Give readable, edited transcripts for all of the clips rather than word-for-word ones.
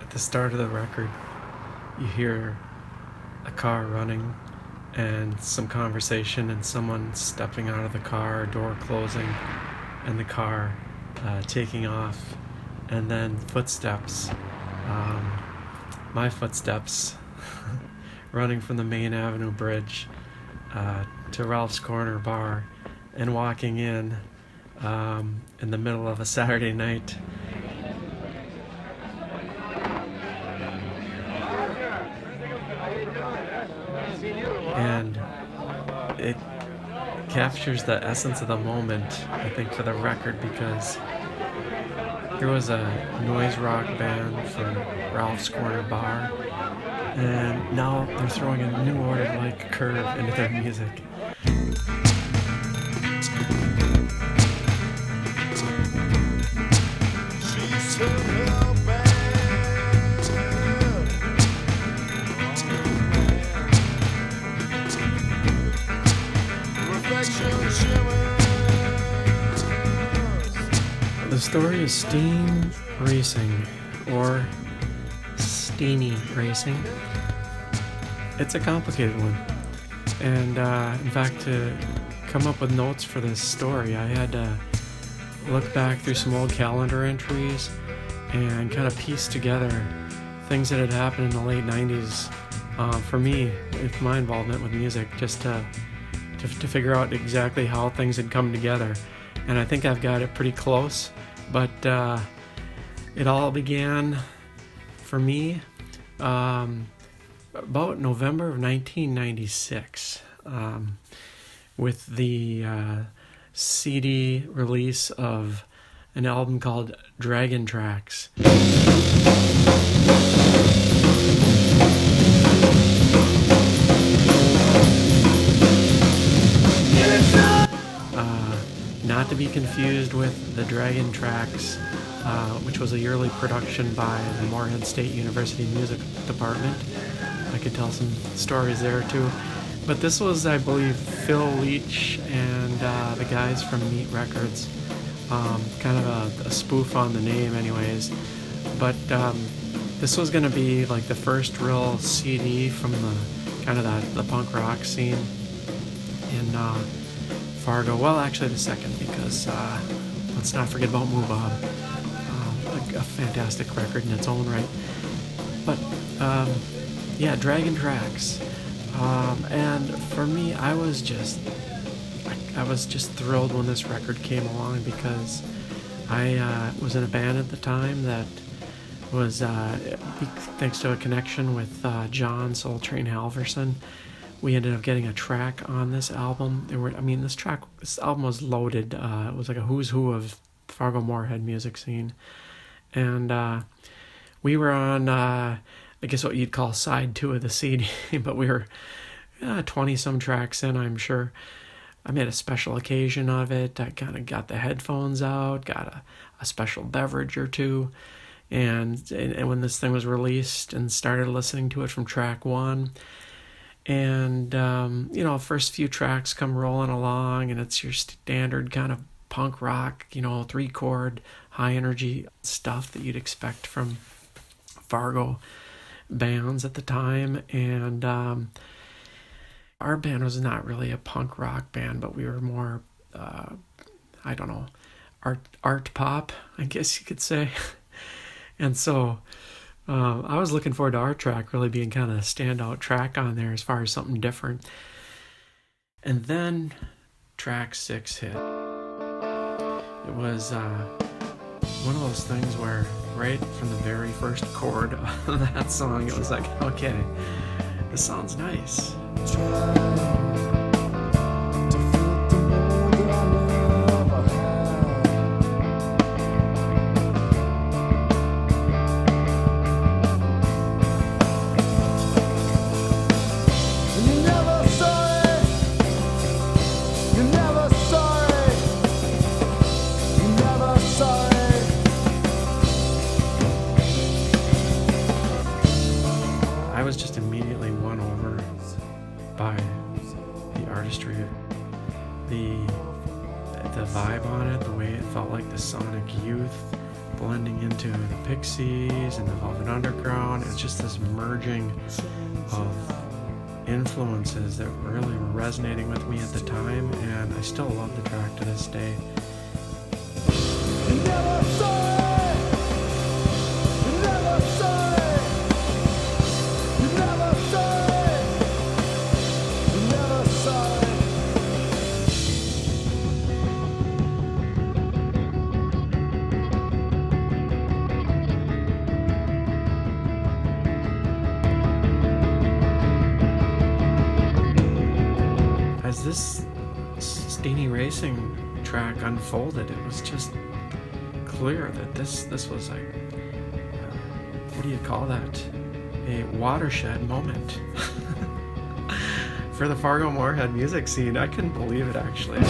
At the start of the record, you hear a car running and some conversation and someone stepping out of the car, door closing, and the car taking off, and then footsteps, my footsteps, running from the Main Avenue Bridge to Ralph's Corner Bar, and walking in the middle of a Saturday night. And it captures the essence of the moment, I think, for the record, because here was a noise rock band from Ralph's Corner Bar, and now they're throwing a new order-like curve into their music. The story is Stene Racing, or Stene Racing. It's a complicated one, and in fact, to come up with notes for this story, I had to look back through some old calendar entries and kind of piece together things that had happened in the late 90s for me, with my involvement with music, just to figure out exactly how things had come together. And I think I've got it pretty close, but it all began for me about November of 1996 with the CD release of an album called Dragon Tracks. Not to be confused with the Dragon Tracks, which was a yearly production by the Moorhead State University Music Department. I could tell some stories there too. But this was, I believe, Phil Leach and the guys from Meat Records. Kind of a spoof on the name anyways. But this was going to be like the first real CD from the kind of the punk rock scene in Fargo. Well, actually the second, because let's not forget about Moo Bob. A fantastic record in its own right. But yeah, Dragon Tracks. And for me, I was just thrilled when this record came along, because I was in a band at the time that was, thanks to a connection with John Soul Train Halverson, we ended up getting a track on this album. This album was loaded. It was like a who's who of Fargo-Moorhead music scene. And we were on, I guess what you'd call side 2 of the CD, but we were 20-some tracks in, I'm sure. I made a special occasion of it. I kind of got the headphones out, got a special beverage or two. And when this thing was released, and started listening to it from track 1, and first few tracks come rolling along, and it's your standard kind of punk rock, 3-chord, high energy stuff that you'd expect from Fargo bands at the time. And our band was not really a punk rock band, but we were more art pop, I guess you could say. And so I was looking forward to our track really being kind of a standout track on there as far as something different. And then track 6 hit. It was one of those things where right from the very first chord of that song, it was like, okay, this sounds nice. I was just immediately won over by the artistry, the vibe on it, the way it felt like the sonic youth blending into the Pixies and the Velvet Underground. It's just this merging of influences that really were resonating with me at the time, and I still love the track to this day. As this Stene Racing track unfolded, it was just clear that this was like, what do you call that? A watershed moment for the Fargo-Moorhead music scene. I couldn't believe it, actually.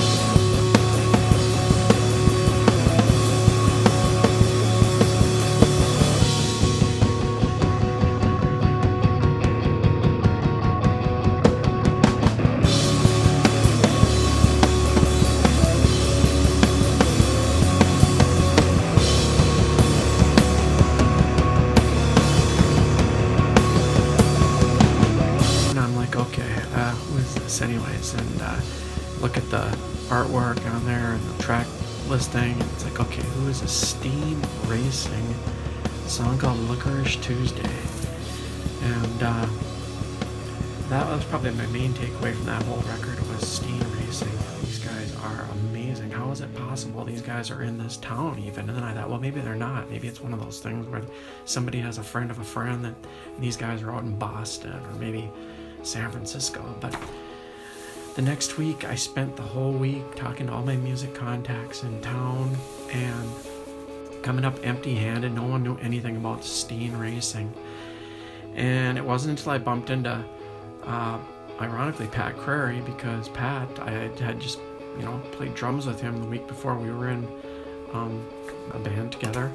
Anyways, and look at the artwork on there and the track listing, and it's like, okay, who is a Stene Racing song called Licorice Tuesday? And that was probably my main takeaway from that whole record was Stene Racing. These guys are amazing. How is it possible these guys are in this town even? And then I thought, well, maybe they're not. Maybe it's one of those things where somebody has a friend of a friend that these guys are out in Boston or maybe San Francisco. But the next week, I spent the whole week talking to all my music contacts in town and coming up empty-handed. No one knew anything about Stene Racing. And it wasn't until I bumped into, ironically, Pat Crary, because Pat, I had just, played drums with him the week before. We were in a band together.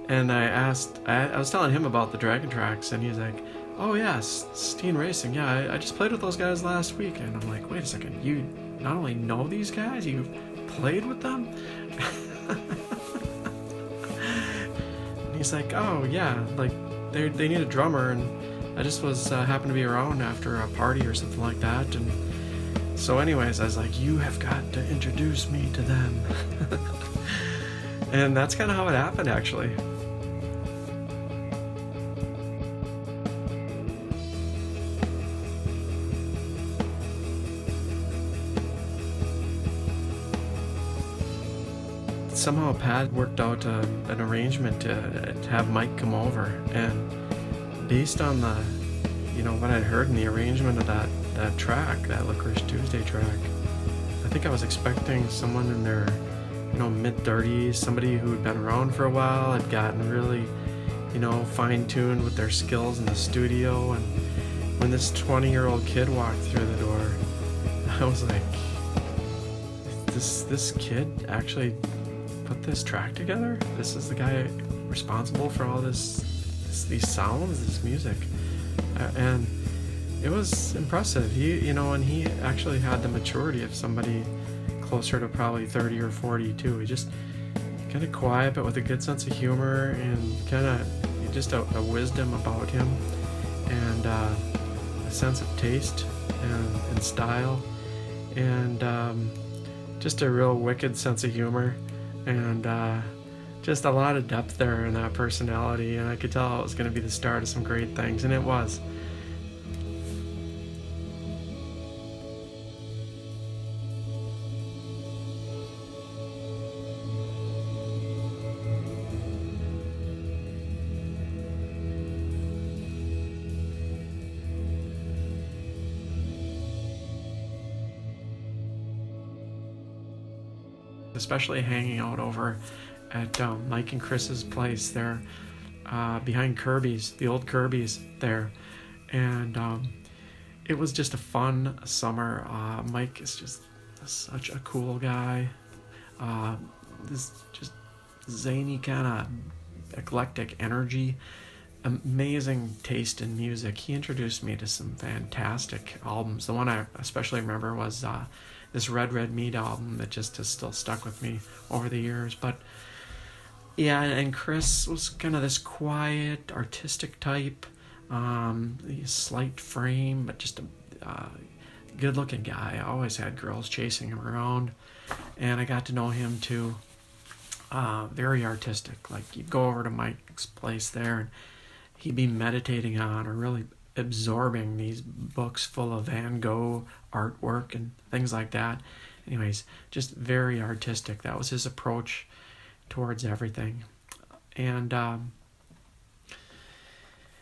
And I was telling him about the Dragon tracks, and he's like, oh yeah, Stene Racing, yeah, I just played with those guys last week. And I'm like, wait a second, you not only know these guys, you played with them? And he's like, oh yeah, like they need a drummer, and I just was happened to be around after a party or something like that. And so anyways, I was like, you have got to introduce me to them. And that's kind of how it happened, actually. Somehow Pat worked out an arrangement to have Mike come over, and based on the, what I'd heard in the arrangement of that track, that Licorice Tuesday track, I think I was expecting someone in their, mid-30s, somebody who had been around for a while, had gotten really, fine-tuned with their skills in the studio. And when this 20-year-old kid walked through the door, I was like, this kid actually put this track together? This is the guy responsible for all these sounds, this music. And it was impressive. And he actually had the maturity of somebody closer to probably 30 or 40 too. He just kind of quiet, but with a good sense of humor, and kind of just a wisdom about him, and a sense of taste and style, and just a real wicked sense of humor. And just a lot of depth there in that personality, and I could tell it was going to be the start of some great things, and it was. Especially hanging out over at Mike and Chris's place there, behind Kirby's, the old Kirby's there. And it was just a fun summer. Mike is just such a cool guy. This just zany kind of eclectic energy, amazing taste in music. He introduced me to some fantastic albums. The one I especially remember was this Red Red Meat album that just has still stuck with me over the years. But Yeah, and Chris was kind of this quiet, artistic type. Slight frame, but just a good-looking guy. I always had girls chasing him around, and I got to know him too. Very artistic. Like, you'd go over to Mike's place there, and he'd be meditating on or really absorbing these books full of Van Gogh artwork and things like that. Anyways, just very artistic. That was his approach towards everything. And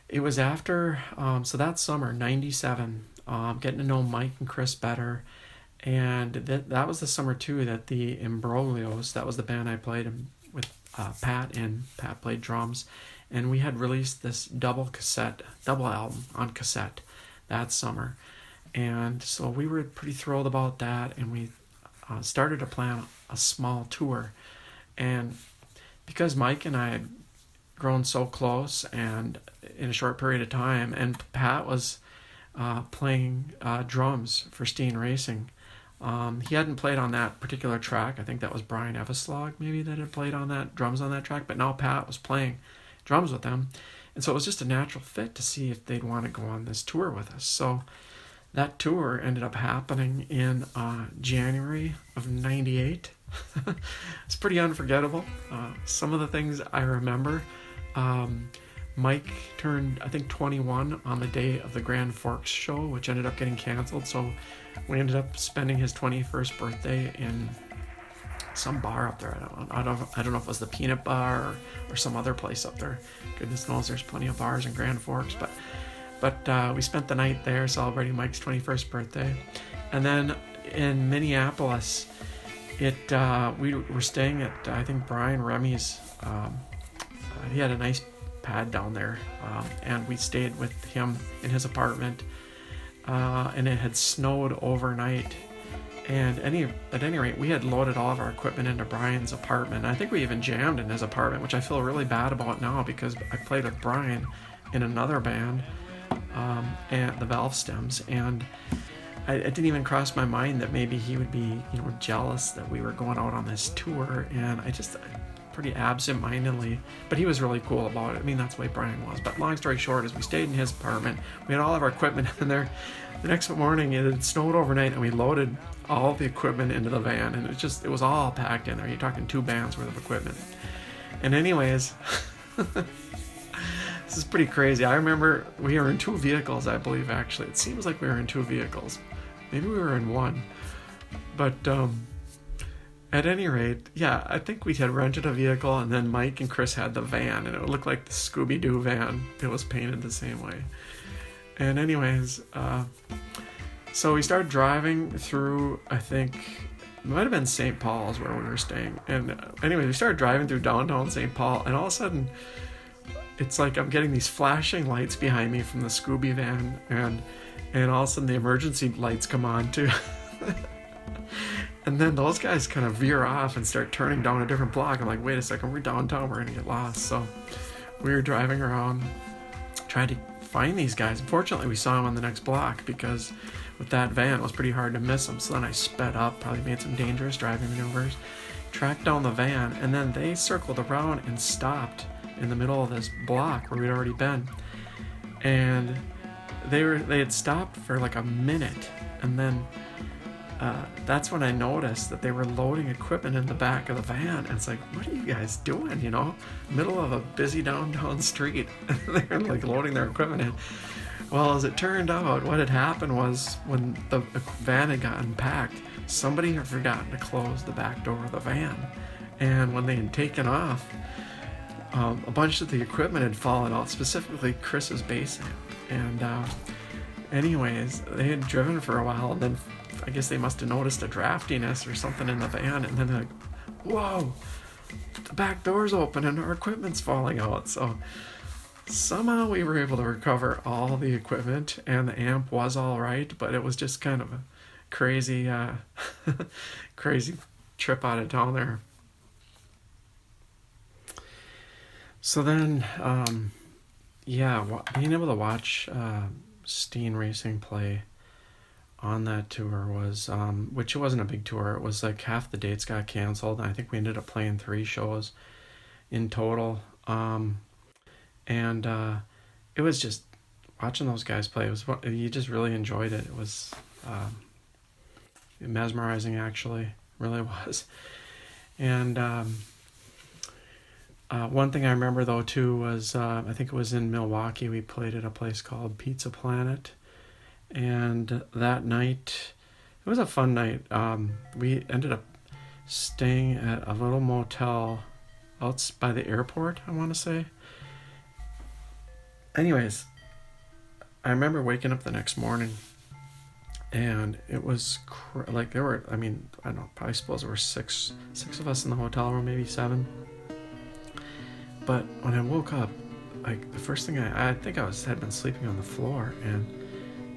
it was after, so that summer, 97, getting to know Mike and Chris better. And that was the summer, too, that the Imbroglios, that was the band I played with Pat in. Pat played drums. And we had released this double album on cassette that summer. And so we were pretty thrilled about that. And we started to plan a small tour. And because Mike and I had grown so close and in a short period of time, and Pat was playing drums for Stene Racing. He hadn't played on that particular track. I think that was Brian Eveslog maybe that had played on that, drums on that track, but now Pat was playing drums with them. And so it was just a natural fit to see if they'd want to go on this tour with us. So that tour ended up happening in January of 98. It's pretty unforgettable. Some of the things I remember, Mike turned, I think, 21 on the day of the Grand Forks show, which ended up getting canceled. So we ended up spending his 21st birthday in some bar up there. I don't know if it was the Peanut Bar or some other place up there. Goodness knows there's plenty of bars in Grand Forks. But we spent the night there celebrating Mike's 21st birthday. And then in Minneapolis, we were staying at, I think, Brian Remy's. He had a nice pad down there, and we stayed with him in his apartment, and it had snowed overnight. And at any rate, we had loaded all of our equipment into Brian's apartment. I think we even jammed in his apartment, which I feel really bad about now because I played with Brian in another band, and the Valve Stems, and it didn't even cross my mind that maybe he would be, jealous that we were going out on this tour. And I just pretty absent-mindedly, but he was really cool about it. I mean, that's the way Brian was. But long story short is we stayed in his apartment. We had all of our equipment in there. The next morning, it had snowed overnight, and we loaded all the equipment into the van, and it was all packed in there. You're talking 2 bands worth of equipment. And anyways, this is pretty crazy. I remember we were in 2 vehicles, I believe, actually. It seems like we were in 2 vehicles. Maybe we were in 1. But at any rate, yeah, I think we had rented a vehicle, and then Mike and Chris had the van, and it looked like the Scooby-Doo van. It was painted the same way. And anyways, so we started driving through, I think, it might have been St. Paul's where we were staying. And anyway, we started driving through downtown St. Paul, and all of a sudden, it's like I'm getting these flashing lights behind me from the Scooby van, and all of a sudden the emergency lights come on too. And then those guys kind of veer off and start turning down a different block. I'm like, wait a second, we're downtown, we're gonna get lost. So we were driving around trying to find these guys. Unfortunately, we saw them on the next block because with that van, it was pretty hard to miss them. So then I sped up, probably made some dangerous driving maneuvers, tracked down the van, and then they circled around and stopped in the middle of this block where we'd already been. And they had stopped for like a minute, and then that's when I noticed that they were loading equipment in the back of the van. And it's like, what are you guys doing, middle of a busy downtown street? They're like loading their equipment in. Well, as it turned out, what had happened was when the van had gotten packed, somebody had forgotten to close the back door of the van. And when they had taken off, a bunch of the equipment had fallen out, specifically Chris's bass amp. And anyways, they had driven for a while, and then I guess they must have noticed a draftiness or something in the van, and then they're like, whoa, the back door's open and our equipment's falling out. So somehow we were able to recover all the equipment, and the amp was all right, but it was just kind of a crazy crazy trip out of town there. So then being able to watch Stene Racing play on that tour was, which wasn't a big tour, it was like half the dates got canceled, and I think we ended up playing 3 shows, in total. And it was just watching those guys play. You just really enjoyed it. It was mesmerizing, actually, it really was. And one thing I remember though too was I think it was in Milwaukee. We played at a place called Pizza Planet, and that night it was a fun night. We ended up staying at a little motel out by the airport, I want to say. Anyways, I remember waking up the next morning, and it was like there were, I mean, I don't know, I suppose there were six of us in the hotel room, maybe 7. But when I woke up, like the first thing I think had been sleeping on the floor, and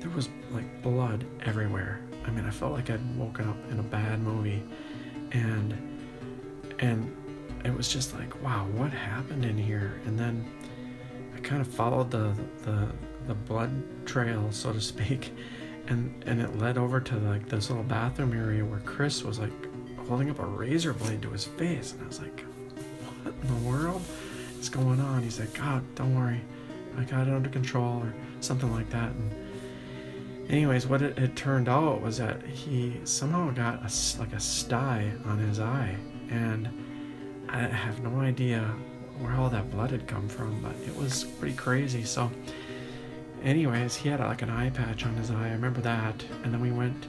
there was like blood everywhere. I mean, I felt like I'd woken up in a bad movie, and it was just like, wow, what happened in here? And then I kind of followed the blood trail, so to speak, and it led over to like this little bathroom area where Chris was like holding up a razor blade to his face, and I was like, what in the world is going on? He's like, God, don't worry, I got it under control, or something like that. And anyways, what it turned out was that he somehow got a sty on his eye, and I have no idea where all that blood had come from, but it was pretty crazy. So anyways, he had like an eye patch on his eye, I remember that. And then we went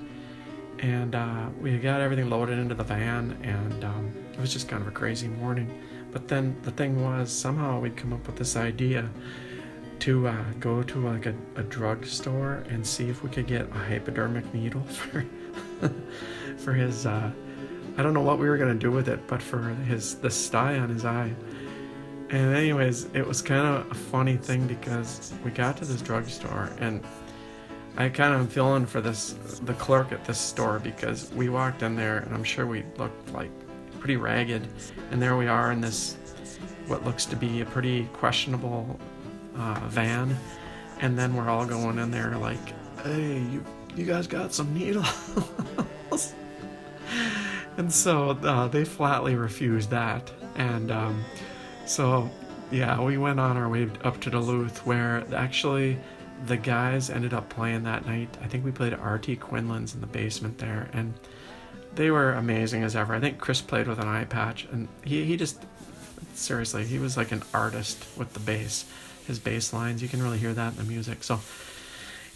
and we got everything loaded into the van, and it was just kind of a crazy morning. But then the thing was, somehow we'd come up with this idea to go to like a drugstore and see if we could get a hypodermic needle for his I don't know what we were gonna do with it, but for the sty on his eye. And anyways, it was kind of a funny thing because we got to this drugstore, and I kind of am feeling for the clerk at this store, because we walked in there and I'm sure we looked like pretty ragged, and there we are in this what looks to be a pretty questionable van, and then we're all going in there like, hey, you guys got some needles? And so they flatly refused that, and so yeah, we went on our way up to Duluth, where actually the guys ended up playing that night. I think we played at RT Quinlan's in the basement there, and they were amazing as ever. I think Chris played with an eye patch, and he just, seriously, he was like an artist with the bass. His bass lines, you can really hear that in the music. So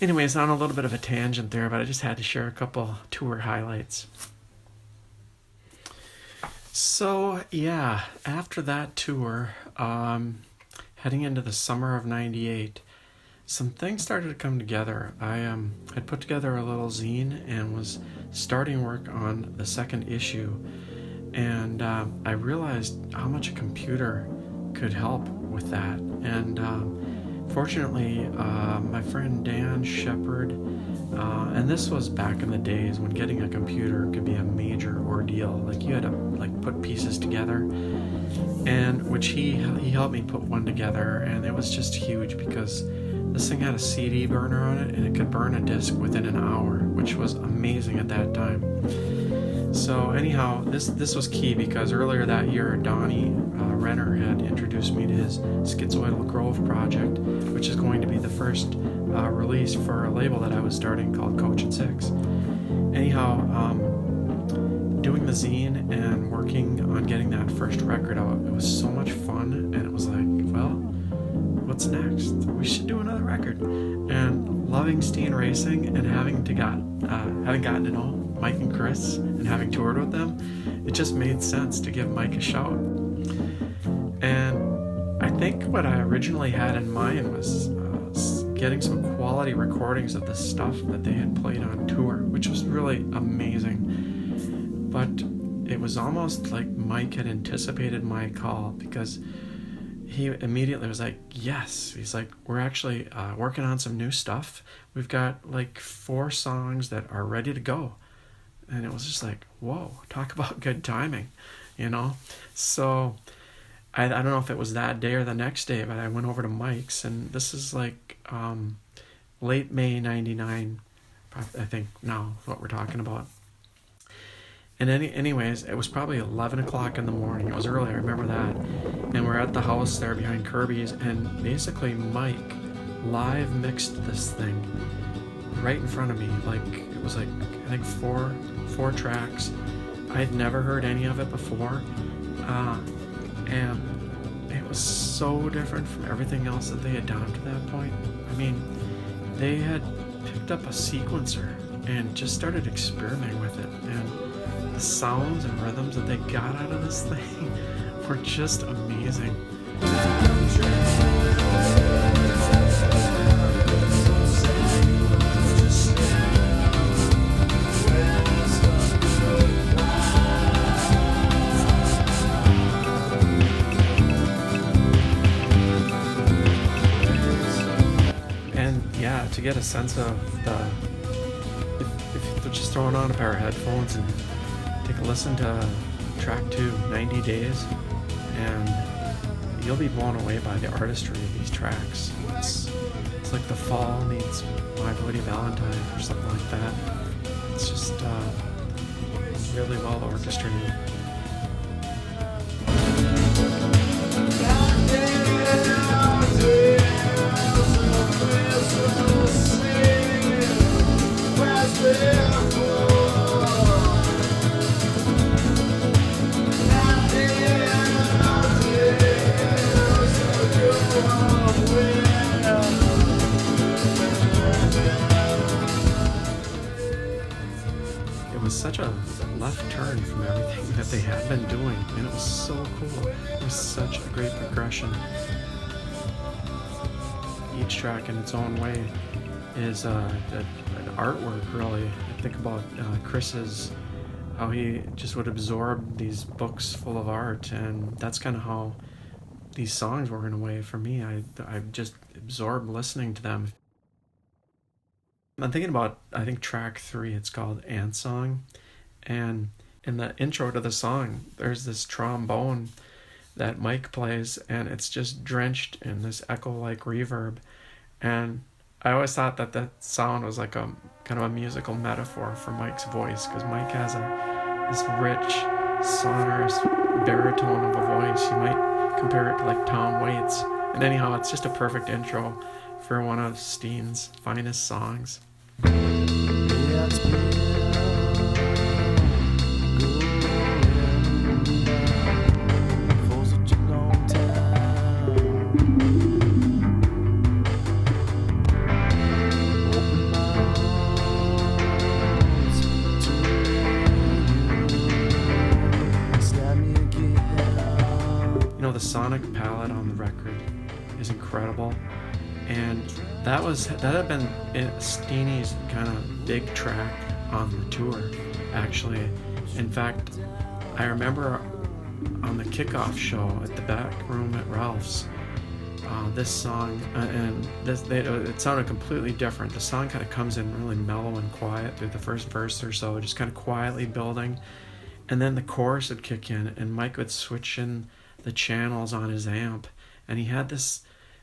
anyways, on a little bit of a tangent there, but I just had to share a couple tour highlights. So yeah, after that tour, heading into the summer of '98, some things started to come together. I had put together a little zine and was starting work on the second issue, and I realized how much a computer could help with that. And fortunately, my friend Dan Shepard, and this was back in the days when getting a computer could be a major ordeal. Like, you had to like put pieces together, and which he helped me put one together, and it was just huge because this thing had a CD burner on it, and it could burn a disc within an hour, which was amazing at that time. So anyhow, this was key because earlier that year, Donnie Renner had introduced me to his Schizoidal Grove project, which is going to be the first release for a label that I was starting called Coach and Six. Anyhow, doing the zine and working on getting that first record out, it was so much fun, and it was like, well, what's next? We should do another record. And loving Stene Racing and having gotten to know Mike and Chris and having toured with them, it just made sense to give Mike a shout. And I think what I originally had in mind was getting some quality recordings of the stuff that they had played on tour, which was really amazing. But it was almost like Mike had anticipated my call, because he immediately was like, yes. He's like, we're actually working on some new stuff. We've got like 4 songs that are ready to go. And it was just like, whoa, talk about good timing, you know? So I don't know if it was that day or the next day, but I went over to Mike's, and this is like late May 99, I think now is what we're talking about. And anyways, it was probably 11 o'clock in the morning. It was early, I remember that. And we're at the house there behind Kirby's, and basically Mike live mixed this thing right in front of me. Like, it was like, I think four tracks. I'd never heard any of it before. And it was so different from everything else that they had done to that point. I mean, they had picked up a sequencer and just started experimenting with it. And the sounds and rhythms that they got out of this thing were just amazing. And yeah, to get a sense of if you're just throwing on a pair of headphones and take a listen to track 2, 90 Days, and you'll be blown away by the artistry of these tracks. It's like the fall meets My Bloody Valentine or something like that. It's just really well orchestrated. It was such a left turn from everything that they had been doing, and it was so cool. It was such a great progression. Each track in its own way is an artwork, really. I think about Chris's, how he just would absorb these books full of art, and that's kind of how these songs were in a way for me. I just absorbed listening to them. I'm thinking about, I think track 3, it's called Ant Song, and in the intro to the song, there's this trombone that Mike plays, and it's just drenched in this echo-like reverb, and I always thought that that sound was like a kind of a musical metaphor for Mike's voice, because Mike has this rich, sonorous baritone of a voice. You might compare it to like Tom Waits, and anyhow, it's just a perfect intro for one of Stene's finest songs. The sonic palette on the record is incredible, and that had been Stene's kind of big track on the tour, actually. In fact, I remember on the kickoff show at the back room at Ralph's, this song, and it sounded completely different. The song kind of comes in really mellow and quiet through the first verse or so, just kind of quietly building, and then the chorus would kick in, and Mike would switch in the channels on his amp, and he had this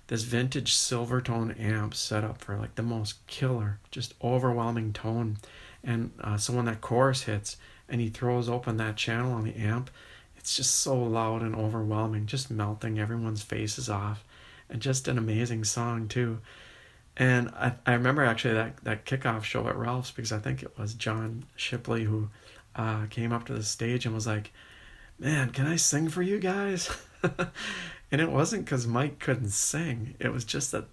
vintage Silvertone amp set up for like the most killer, just overwhelming tone. And so when that chorus hits and he throws open that channel on the amp, it's just so loud and overwhelming, just melting everyone's faces off, and just an amazing song too. And I remember actually that kickoff show at Ralph's, because I think it was John Shipley who came up to the stage and was like, "Man, can I sing for you guys?" And it wasn't because Mike couldn't sing. It was just that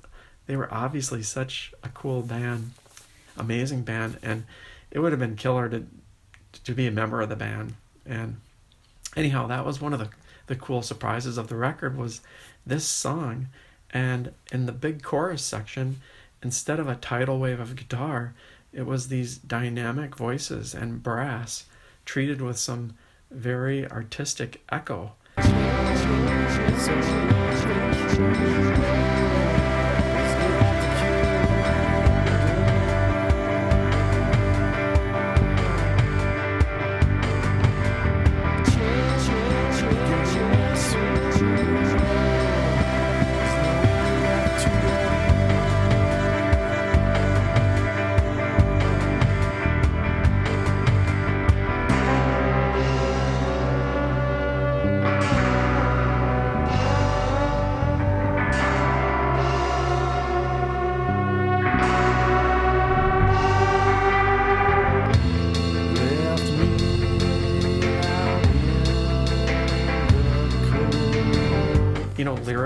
they were obviously such a cool band, amazing band, and it would have been killer to be a member of the band. And anyhow, that was one of the cool surprises of the record, was this song. And in the big chorus section, instead of a tidal wave of guitar, it was these dynamic voices and brass treated with some very artistic echo.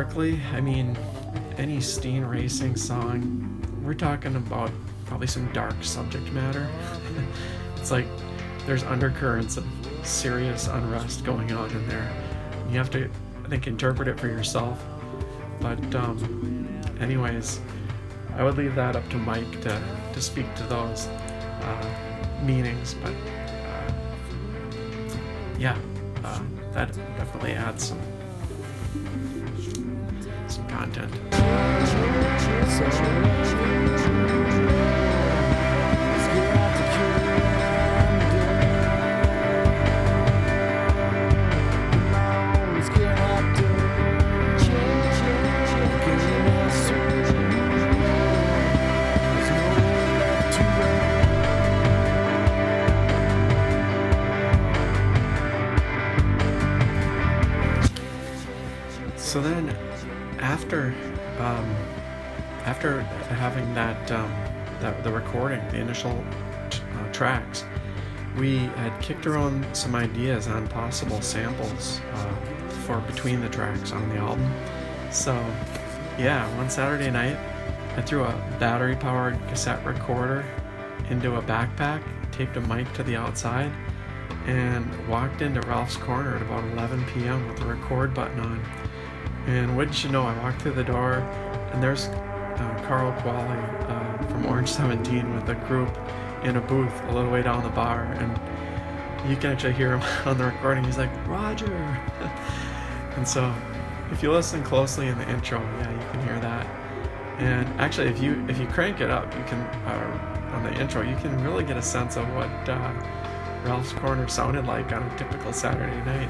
lyrically, I mean, any Stene Racing song, we're talking about probably some dark subject matter. It's like there's undercurrents of serious unrest going on in there. You have to, I think, interpret it for yourself. But anyways, I would leave that up to Mike to speak to those meanings. But that definitely adds some content. So then, after having the recording, the initial tracks, we had kicked around some ideas on possible samples for between the tracks on the album. So, yeah, one Saturday night, I threw a battery-powered cassette recorder into a backpack, taped a mic to the outside, and walked into Ralph's Corner at about 11 p.m. with the record button on. And wouldn't you know, I walked through the door, and there's Carl Qualley from Orange 17 with a group in a booth a little way down the bar, and you can actually hear him on the recording. He's like, "Roger!" And so, if you listen closely in the intro, yeah, you can hear that. And actually, if you crank it up, you can on the intro, you can really get a sense of what Ralph's Corner sounded like on a typical Saturday night.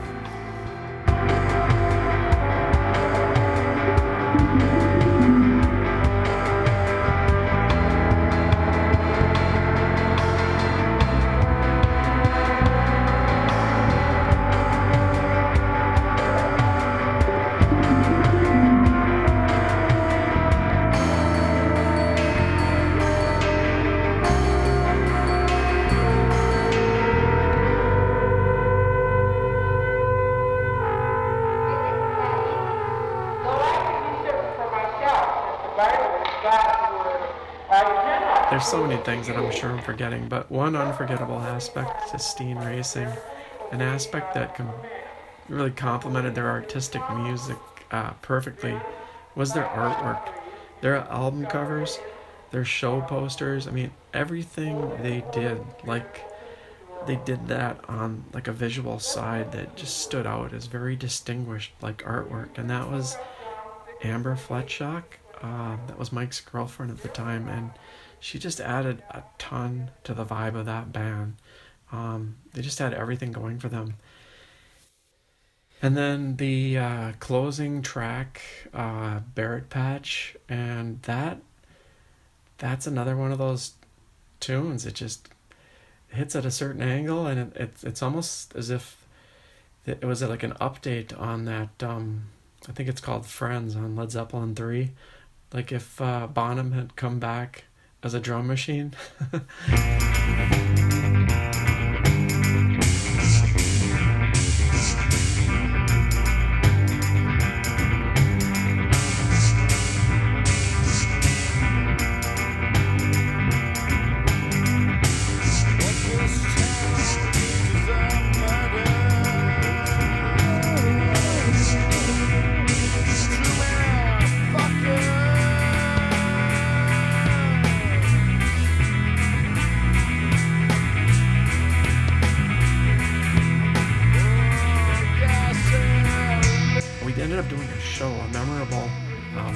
There's so many things that I'm sure I'm forgetting, but one unforgettable aspect to Stene Racing, an aspect that really complemented their artistic music perfectly, was their artwork. Their album covers, their show posters, I mean, everything they did, like, they did that on like a visual side that just stood out as very distinguished, like artwork, and that was Amber Fletchock. That was Mike's girlfriend at the time, and she just added a ton to the vibe of that band. They just had everything going for them. And then the closing track, Barrett Patch, and that's another one of those tunes. It just hits at a certain angle, and it's almost as if it was like an update on that, I think it's called Friends on Led Zeppelin 3. Like if Bonham had come back as a drum machine.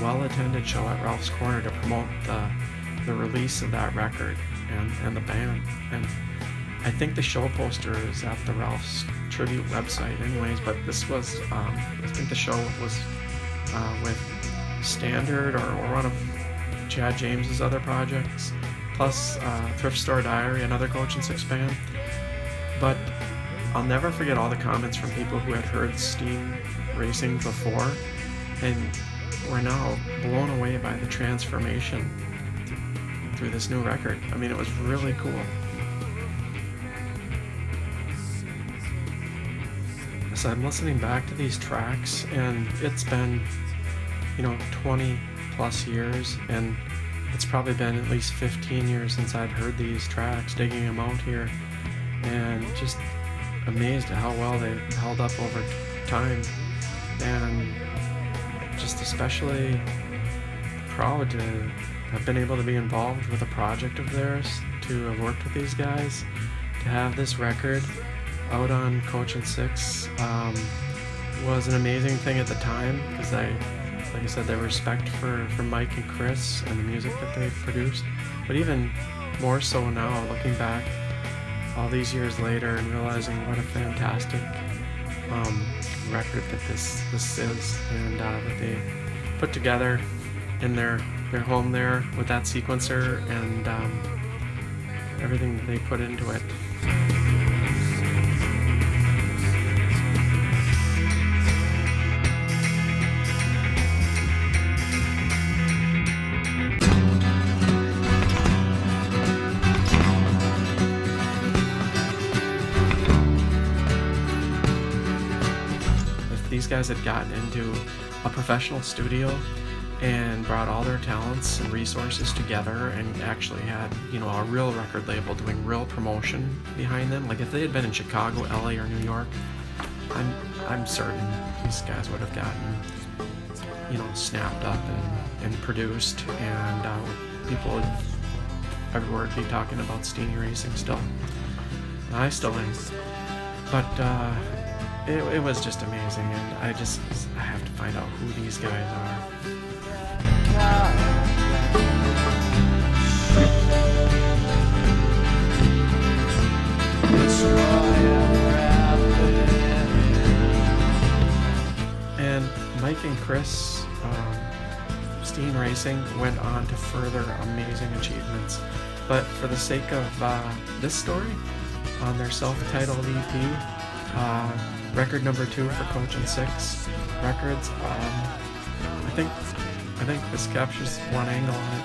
Well-attended show at Ralph's Corner to promote the release of that record and the band. And I think the show poster is at the Ralph's tribute website anyways, but this was, I think the show was with Standard or one of Chad James's other projects, plus Thrift Store Diary, another Coach and Six band. But I'll never forget all the comments from people who had heard Stene Racing before, and we're now blown away by the transformation through this new record. I mean, it was really cool. So I'm listening back to these tracks, and it's been 20 plus years, and it's probably been at least 15 years since I'd heard these tracks, digging them out here, and just amazed at how well they held up over time, and just especially proud to have been able to be involved with a project of theirs, to have worked with these guys, to have this record out on Coach and Six was an amazing thing at the time, because like I said, their respect for Mike and Chris and the music that they produced, but even more so now, looking back all these years later and realizing what a fantastic record that this is, and that they put together in their home there with that sequencer and everything that they put into it. These guys had gotten into a professional studio and brought all their talents and resources together and actually had, a real record label doing real promotion behind them. Like if they had been in Chicago, LA, or New York, I'm certain these guys would have gotten, snapped up and produced, and people everywhere would be talking about Stene Racing still. I still am. But it was just amazing, and I have to find out who these guys are. And Mike and Chris, Stene Racing went on to further amazing achievements. But for the sake of this story, on their self-titled EP, record number 2 for Coach and Six Records, I think this captures one angle on it.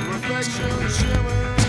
Reflection shimmer.